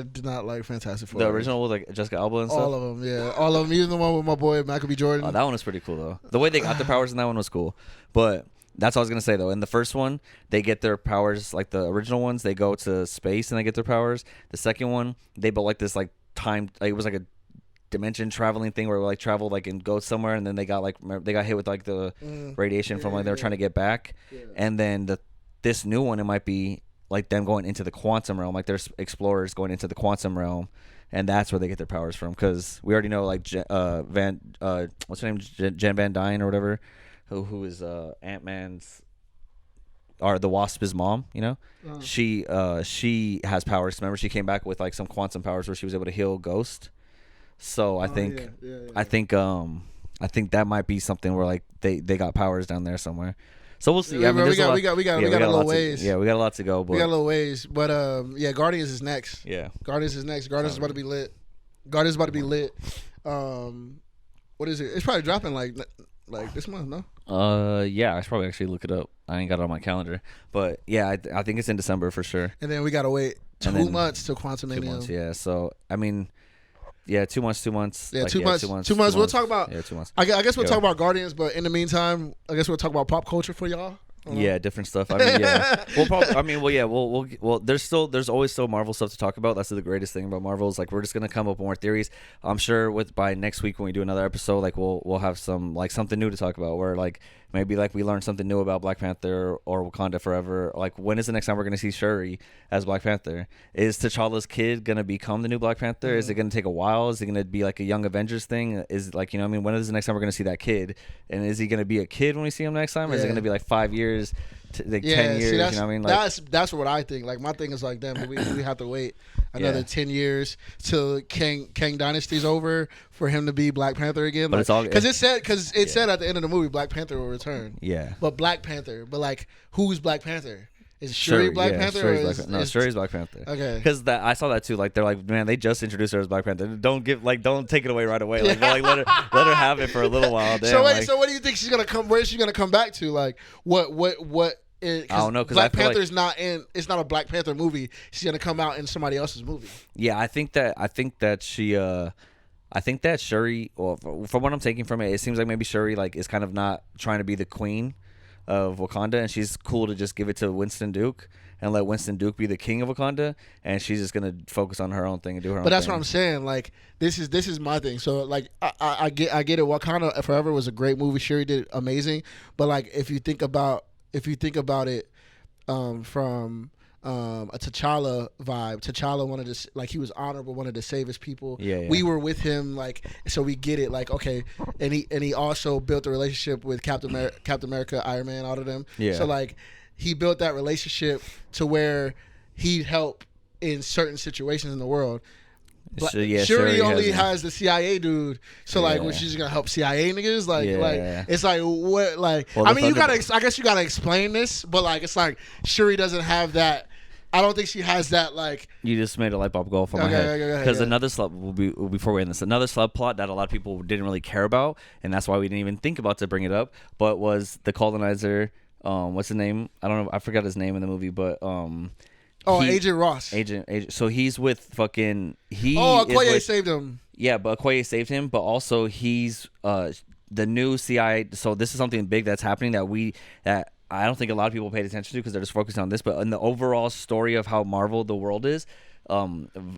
did not like Fantastic Four. The original was like Jessica Alba and stuff. All of them, yeah, all of them. Even the one with my boy Michael B. Jordan. Oh, that one was pretty cool though. The way they got their powers in that one was cool, but. That's what I was gonna say though. In the first one, they get their powers like the original ones. They go to space and they get their powers. The second one, they built like this like time. Like, it was like a dimension traveling thing where like travel like and go somewhere, and then they got hit with like the radiation from like they were trying to get back. Yeah. And then this new one, it might be like them going into the quantum realm. Like there's explorers going into the quantum realm. And that's where they get their powers from, because we already know like what's her name, Jen Van Dyne or whatever, who is Ant-Man's or the Wasp's mom, she has powers. Remember, she came back with like some quantum powers where she was able to heal Ghost. So I think that might be something where like they got powers down there somewhere. So we'll see. Yeah, I mean, we got a little ways. We got a lot to go. But we got a little ways, but Guardians is next. Yeah, Guardians is next. Guardians is about to be lit. Guardians is about to be lit. What is it? It's probably dropping like this month, no? Yeah, I should probably actually look it up. I ain't got it on my calendar, but yeah, I think it's in December for sure. And then we gotta wait 2 months till Quantumania. 2 months, yeah. So I mean, yeah, 2 months. Yeah, like, 2 months. 2 months. 2 months. We'll talk about. Yeah, 2 months. I guess we'll talk about Guardians, but in the meantime, I guess we'll talk about pop culture for y'all. Yeah, different stuff. I mean, yeah. We'll probably. I mean, well, yeah. Well. There's always still Marvel stuff to talk about. That's the greatest thing about Marvel is like we're just gonna come up with more theories. I'm sure by next week when we do another episode, like we'll have some like something new to talk about. Where like maybe like we learned something new about Black Panther or Wakanda Forever. Like when is the next time we're gonna see Shuri as Black Panther? Is T'Challa's kid gonna become the new Black Panther? Is it gonna take a while? Is it gonna be like a Young Avengers thing? Is like I mean, when is the next time we're gonna see that kid? And is he gonna be a kid when we see him next time? Or is it gonna be like 5 years? Like 10 years, see, you know what I mean? Like, that's what I think. Like my thing is like, damn, we have to wait another 10 years till Kang Dynasty's over for him to be Black Panther again. But like, it's all because it said at the end of the movie Black Panther will return. Yeah. But Black Panther, but like who's Black Panther? Is Shuri Black Panther? Shuri's Black Panther. Okay. Because I saw that too. Like they're like, man, they just introduced her as Black Panther. Don't take it away right away. Like, let her have it for a little while. Damn, so what do you think she's gonna come? Where is she gonna come back to? Like what? I don't know, because Black Panther's not in. It's not a Black Panther movie. She's gonna come out in somebody else's movie. Yeah, I think that Shuri. Well, from what I'm taking from it, it seems like maybe Shuri like is kind of not trying to be the queen of Wakanda, and she's cool to just give it to Winston Duke and let Winston Duke be the king of Wakanda, and she's just gonna focus on her own thing and do her own thing. But that's what I'm saying. Like this is my thing. So like I get it. Wakanda Forever was a great movie. Shuri did amazing. But like if you think about it from a T'Challa vibe, T'Challa wanted to, like, he was honorable, wanted to save his people. Yeah. We were with him, like, so we get it. Like, okay, and he also built a relationship with Captain America, Iron Man, all of them. Yeah. So like he built that relationship to where he'd help in certain situations in the world. Shuri only has the CIA dude, so like, was she just gonna help CIA niggas? Like, it's like what? Like, well, I mean, I guess you gotta explain this, but like, it's like Shuri doesn't have that. I don't think she has that. Like, you just made a light bulb go off on my head because another before we end this, another subplot that a lot of people didn't really care about, and that's why we didn't even think about to bring it up, but was the colonizer. What's his name? I don't know. I forgot his name in the movie, but Agent Ross. Agent. So he's with fucking. Okoye saved him. Yeah, but Okoye saved him. But also he's the new CIA. So this is something big that's happening that I don't think a lot of people paid attention to because they're just focused on this. But in the overall story of how Marvel the world is,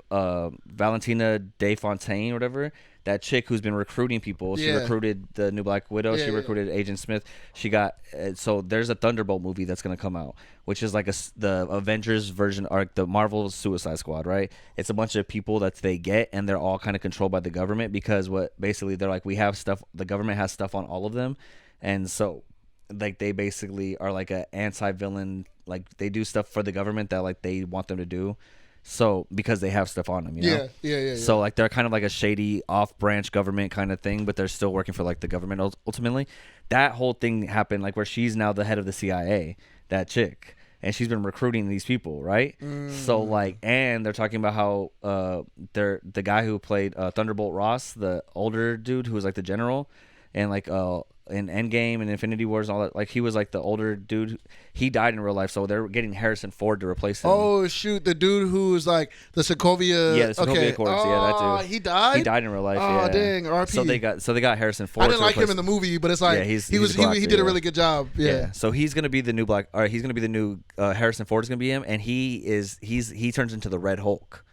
Valentina De Fontaine or whatever, that chick who's been recruiting people, she recruited the new Black Widow, she recruited Agent Smith, she got so there's a Thunderbolt movie that's gonna come out, which is like the Avengers version, or the Marvel Suicide Squad, right? It's a bunch of people that they get, and they're all kind of controlled by the government, because basically they're like, we have stuff, the government has stuff on all of them, and so like they basically are like a anti-villain, like they do stuff for the government that like they want them to do. So because they have stuff on them, you know? Yeah. So like they're kind of like a shady off-branch government kind of thing, but they're still working for like the government ultimately. That whole thing happened like where she's now the head of the CIA, that chick, and she's been recruiting these people, right? So like, and they're talking about how the guy who played Thunderbolt Ross, the older dude who was like the general, and like in Endgame and Infinity Wars and all that, like he was like the older dude. He died in real life, so they're getting Harrison Ford to replace him. Oh shoot, the dude who was like the Sokovia. Yeah, the Sokovia Accords. Yeah, that dude. He died. He died in real life. Oh dang, RP. So they got Harrison Ford. I didn't like him in the movie, but it's like he did a really good job. Yeah. So he's gonna be the new he's gonna be the new Harrison Ford is gonna be him, and he turns into the Red Hulk.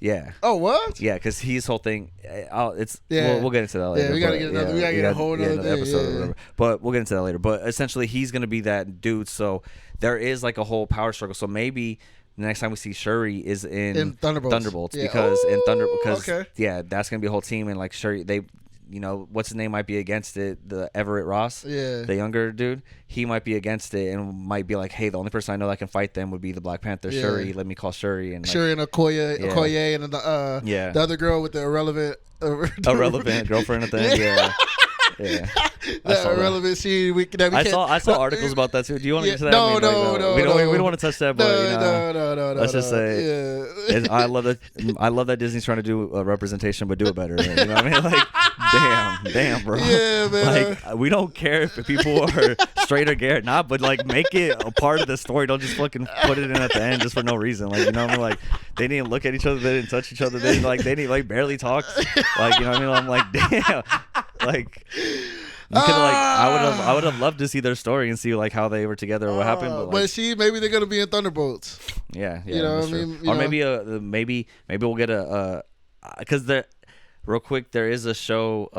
Yeah. Oh, what? Yeah, because his whole thing, we'll get into that later. Yeah, we gotta get a whole other episode or whatever. But we'll get into that later. But essentially, he's gonna be that dude. So there is like a whole power struggle. So maybe the next time we see Shuri is in Thunderbolts, yeah. because okay. Yeah, that's gonna be a whole team, and like Shuri, they. You know, what's his name might be against it. The Everett Ross, the younger dude, he might be against it and might be like, hey, the only person I know that can fight them would be the Black Panther, Shuri. Let me call Shuri. And like, Shuri and Okoye and the other girl with the irrelevant girlfriend, I think. Yeah. That irrelevant scene. I saw articles about that too. Do you want to get to that? No. We don't want to touch that. But No. Let's just say, I love that Disney's trying to do a representation, but do it better. You know what I mean? Like, damn, bro. Yeah, man. Like, we don't care if people are straight or gay or not, but like, make it a part of the story. Don't just fucking put it in at the end just for no reason. Like, you know what I mean? Like, they didn't look at each other, they didn't touch each other, they didn't barely talk. Like, you know what I mean? I'm like, damn. Like, You could I would have loved to see their story and see like how they were together or what happened. But, like, see, maybe they're gonna be in Thunderbolts. Yeah, You know what I mean? You Or know? maybe we'll get because the. Real quick, there is a show,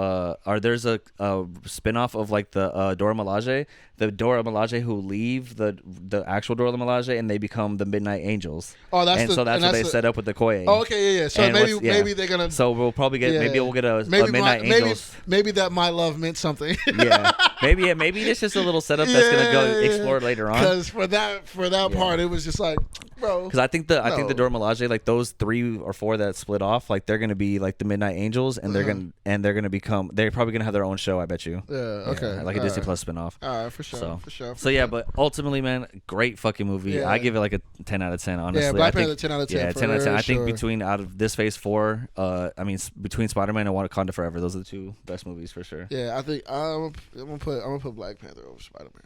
or there's a spinoff of like the Dora Milaje, who leave the actual Dora Milaje and they become the Midnight Angels. Oh, that's so that's what they set up with the Koei. Oh, okay, yeah. So maybe they're gonna. So we'll probably get maybe we'll get a Midnight Angels. Maybe that my love meant something. Yeah, maybe it's just a little setup that's gonna go explore later on. Because for that part, it was just like, bro. Because I think the Dora Milaje, like those 3 or 4 that split off, like they're gonna be like the Midnight Angels, and they're gonna become. They're probably gonna have their own show. I bet you. Yeah. Okay. Like a Disney Plus spinoff. All right, for sure. So yeah, but ultimately, man, great fucking movie. Yeah. I give it like a 10 out of 10. Honestly, Yeah, Black Panther 10 out of 10. Yeah, 10 out of 10. I think sure. out of this Phase 4, between Spider-Man and Wakanda Forever, those are the 2 best movies for sure. Yeah, I think I'm gonna put Black Panther over Spider-Man.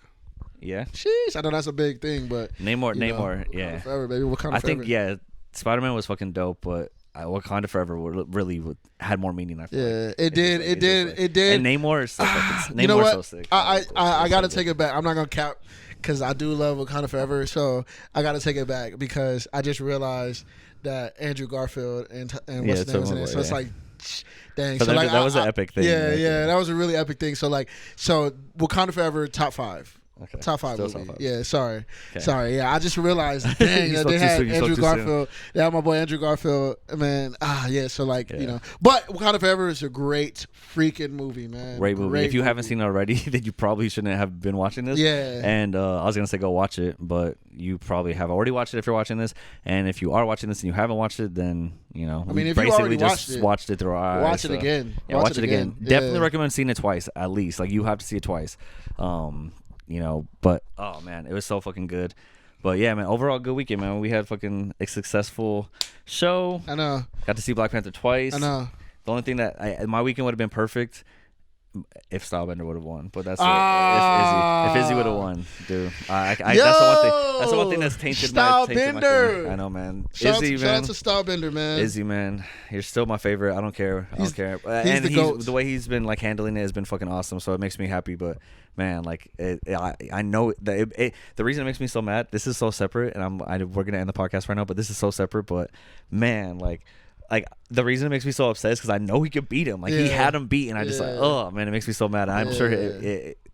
Yeah. Sheesh, I know that's a big thing, but Name more. Wakanda Yeah. Forever, baby. Wakanda I Forever. think Spider-Man was fucking dope, but Wakanda Forever really had more meaning. I feel like. It did. And Namor is so fucking. You know what? So sick. I gotta take it back. I'm not gonna cap because I do love Wakanda Forever. So I gotta take it back because I just realized that Andrew Garfield and what's his name was in it. So it's like, dang. So that was an epic thing. Yeah, that was a really epic thing. So Wakanda Forever top 5. Okay. Top 5 Still movie. top 5. Yeah, sorry. Okay. Sorry. Yeah, I just realized, dang, that they had Andrew Garfield. They had my boy Andrew Garfield. Man, yeah. So you know, but Wakanda Forever is a great freaking movie, man. Great movie. If you haven't seen it already, then you probably shouldn't have been watching this. Yeah. And I was gonna say go watch it, but you probably have already watched it if you're watching this. And if you are watching this and you haven't watched it, then you know. I mean, if basically you already just watched it through our eyes. Watch it again. Yeah, watch it again. Yeah. Definitely recommend seeing it twice at least. Like you have to see it twice. You know, but oh man, it was so fucking good. But yeah, man, overall good weekend, man. We had fucking a successful show. I know. Got to see Black Panther twice. I know. The only thing that my weekend would have been perfect if Stylebender would have won, but that's if Izzy would have won, dude. That's the one thing that's tainted my career. I know, man. Izzy, shout out to Stylebender, man. Izzy, man, you're still my favorite. I don't care. He's the GOAT. The way he's been like handling it has been fucking awesome. So it makes me happy. But man, like I know that the reason it makes me so mad. This is so separate, and we're gonna end the podcast right now. But this is so separate. But man, like the reason it makes me so upset is because I know he could beat him. Like he had him beat, and I just oh man, it makes me so mad. I'm sure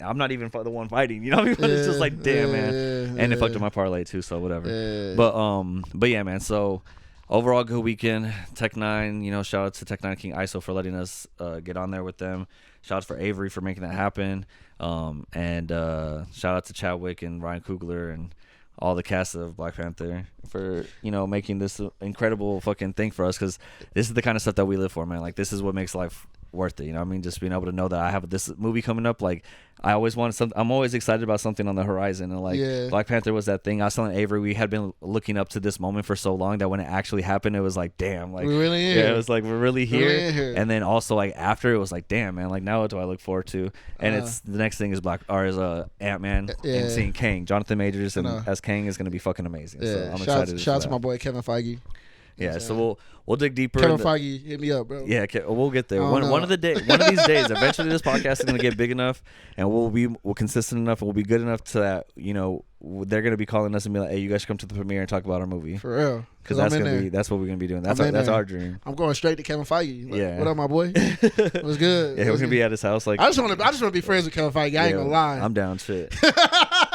I'm not even the one fighting. You know what I mean? But it's just like damn, man. And it fucked up my parlay too. So whatever. But yeah, man. So overall good weekend. TechN9ne, you know, shout out to TechN9ne King ISO for letting us get on there with them. Shout out for Avery for making that happen. And shout out to Chadwick and Ryan Coogler and all the cast of Black Panther for, you know, making this incredible fucking thing for us, because this is the kind of stuff that we live for, man. Like this is what makes life worth it, you know what I mean? Just being able to know that I have this movie coming up. Like I always wanted something. I'm always excited about something on the horizon, and like Black Panther was that thing. I was telling Avery we had been looking up to this moment for so long that when it actually happened, it was like damn, like we're really here. Yeah, it was like we're really here. And then also like after, it was like damn, man, like now what do I look forward to? And it's the next thing is Ant-Man and seeing Kang. Jonathan Majors and as Kang is going to be fucking amazing. So I'm excited. Shout out to my boy Kevin Feige. Yeah, so we'll dig deeper. Kevin Feige, hit me up, bro. Yeah, we'll get there. One of these days, eventually, this podcast is gonna get big enough, and we'll consistent enough, and we'll be good enough to that. You know, they're gonna be calling us and be like, "Hey, you guys should come to the premiere and talk about our movie." For real, because that's what we're gonna be doing. That's our dream. I'm going straight to Kevin Feige. Like, yeah, what up, my boy? What's good? Yeah, we're gonna be at his house. Like, I just want to be friends with Kevin Feige. I ain't gonna lie. I'm down. Shit.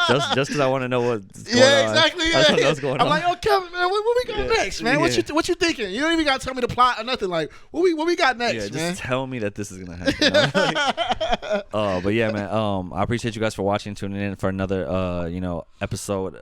just because I want to know what's going on. Yeah, exactly. I just want to know what's going on. I'm like, oh, Kevin, man, what we got next, man? What you thinking? You don't even got to tell me the plot or nothing. Like, what we got next, man? Just tell me that this is gonna happen. But yeah, man. I appreciate you guys for watching, tuning in for another, episode,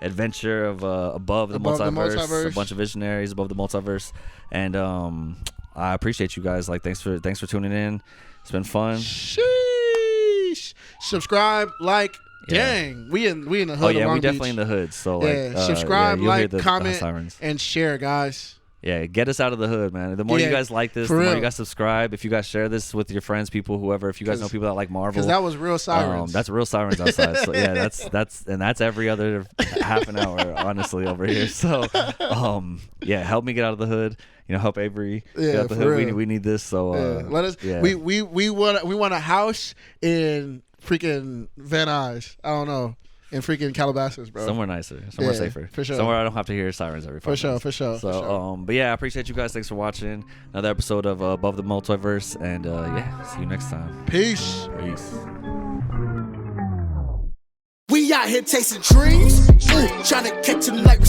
adventure of above the multiverse. A bunch of visionaries above the multiverse, and I appreciate you guys. Like, thanks for tuning in. It's been fun. Sheesh. Subscribe, like. Dang, we in the hood. Oh yeah, of Long we definitely Beach. in the hood. So subscribe, like, comment, and share, guys. Yeah, get us out of the hood, man. The more you Yeah, guys like this, for the more real. you guys subscribe. If you guys share this with your friends, people, whoever. If you guys know people that like Marvel, Because that was real sirens. that's real sirens outside. So yeah, that's every other half an hour, honestly, over here. So yeah, help me get out of the hood. You know, help Avery get out of the for hood. real. We need this. So Let us. Yeah. We want a house in freaking Van Nuys. I don't know, in freaking Calabasas, bro. Somewhere nicer, somewhere Yeah, safer, for sure. Somewhere I don't have to hear sirens every 5 For sure, minutes. for sure, So, for sure. but yeah, I appreciate you guys. Thanks for watching another episode of Above the Multiverse, and yeah, see you next time. Peace. Peace. We out here chasing dreams, trying to catch them like